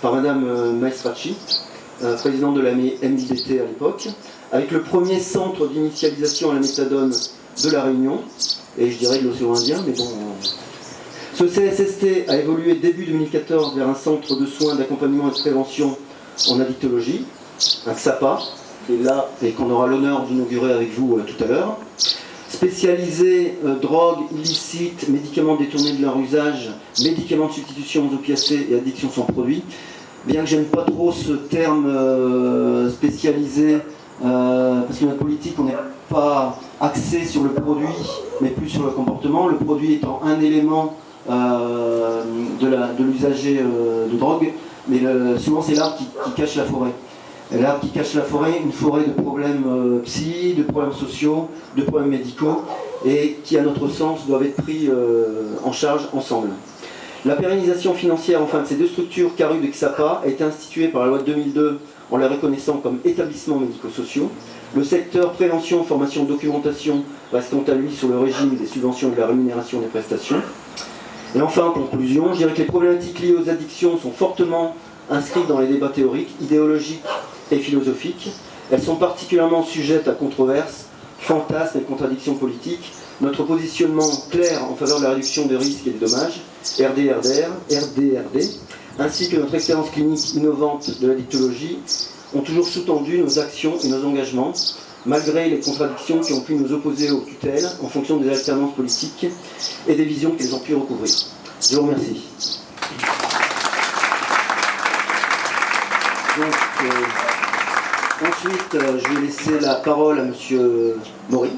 par Madame Maestracci, présidente de la MIDT à l'époque, avec le premier centre d'initialisation à la méthadone de La Réunion, et je dirais de l'océan Indien, mais bon... Ce CSST a évolué début 2014 vers un centre de soins d'accompagnement et de prévention en addictologie, un XAPA, qui est là et qu'on aura l'honneur d'inaugurer avec vous tout à l'heure. Spécialisé drogue illicite, médicaments détournés de leur usage, médicaments de substitution aux opiacés et addiction sans produit. Bien que j'aime pas trop ce terme spécialisé, parce que notre politique, on n'est pas axé sur le produit, mais plus sur le comportement. Le produit étant un élément de l'usager de drogue, mais souvent c'est l'arbre qui cache la forêt. L'arbre qui cache la forêt, une forêt de problèmes psy, de problèmes sociaux, de problèmes médicaux, et qui, à notre sens, doivent être pris en charge ensemble. La pérennisation financière enfin de ces deux structures, CARUB et XAPA, a été instituée par la loi de 2002 en les reconnaissant comme établissements médico-sociaux. Le secteur prévention, formation, documentation reste quant à lui sur le régime des subventions et de la rémunération des prestations. Et enfin, en conclusion, je dirais que les problématiques liées aux addictions sont fortement inscrites dans les débats théoriques, idéologiques et philosophiques. Elles sont particulièrement sujettes à controverses, fantasmes et contradictions politiques. Notre positionnement clair en faveur de la réduction des risques et des dommages, RDRD, ainsi que notre expérience clinique innovante de l'addictologie, ont toujours sous-tendu nos actions et nos engagements, malgré les contradictions qui ont pu nous opposer aux tutelles en fonction des alternances politiques et des visions qu'elles ont pu recouvrir. Je vous remercie. Donc, ensuite, je vais laisser la parole à Monsieur Maury.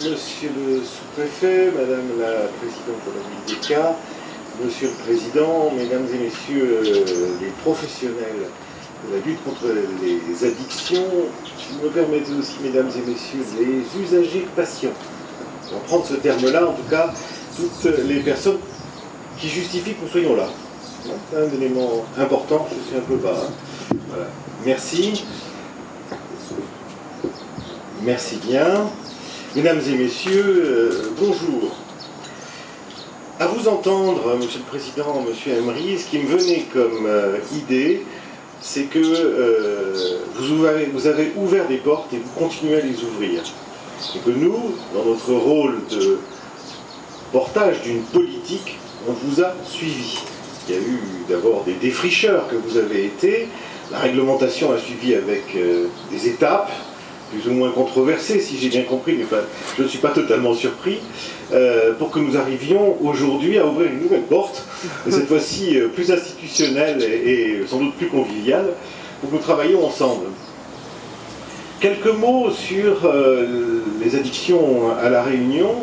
Monsieur le sous-préfet, Madame la présidente de la MIDK, Monsieur le Président, Mesdames et Messieurs les professionnels de la lutte contre les addictions, si vous me permettez aussi, Mesdames et Messieurs, les usagers patients. On va prendre ce terme-là, en tout cas, toutes les personnes qui justifient que nous soyons là. C'est un élément important, je suis un peu bas. Hein. Voilà. Merci. Merci bien. Mesdames et Messieurs, bonjour. À vous entendre, Monsieur le Président, Monsieur Emery, ce qui me venait comme idée, c'est que vous avez ouvert des portes et vous continuez à les ouvrir. Et que nous, dans notre rôle de portage d'une politique, on vous a suivi. Il y a eu d'abord des défricheurs que vous avez été, la réglementation a suivi avec des étapes, plus ou moins controversé, si j'ai bien compris, mais je ne suis pas totalement surpris, pour que nous arrivions aujourd'hui à ouvrir une nouvelle porte, cette fois-ci plus institutionnelle et sans doute plus conviviale, pour que nous travaillions ensemble. Quelques mots sur les addictions à La Réunion.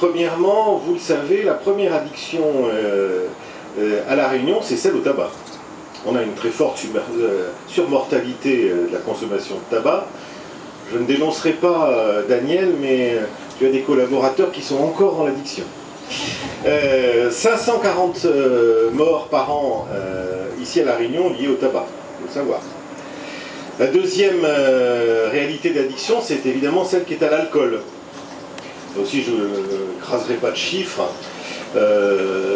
Premièrement, vous le savez, la première addiction à La Réunion, c'est celle au tabac. On a une très forte surmortalité de la consommation de tabac. Je ne dénoncerai pas Daniel, mais tu as des collaborateurs qui sont encore dans l'addiction. 540 morts par an ici à La Réunion liées au tabac, il faut le savoir. La deuxième réalité d'addiction, c'est évidemment celle qui est à l'alcool. Là aussi, je ne craserai pas de chiffres.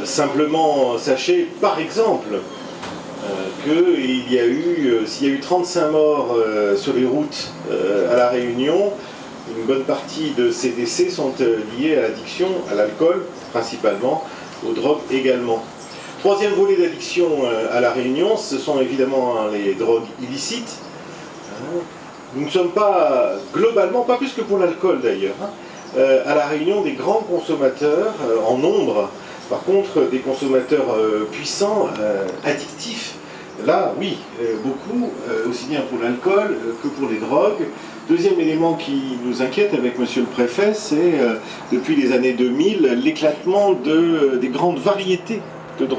Simplement, sachez, par exemple, s'il y a eu 35 morts sur les routes à La Réunion, une bonne partie de ces décès sont liés à l'addiction, à l'alcool principalement, aux drogues également. Troisième volet d'addiction à La Réunion, ce sont évidemment les drogues illicites. Nous ne sommes pas, globalement, pas plus que pour l'alcool d'ailleurs, à La Réunion des grands consommateurs en nombre, par contre des consommateurs puissants, addictifs. Là, oui, beaucoup, aussi bien pour l'alcool que pour les drogues. Deuxième élément qui nous inquiète avec Monsieur le Préfet, c'est depuis les années 2000 l'éclatement des grandes variétés de drogues.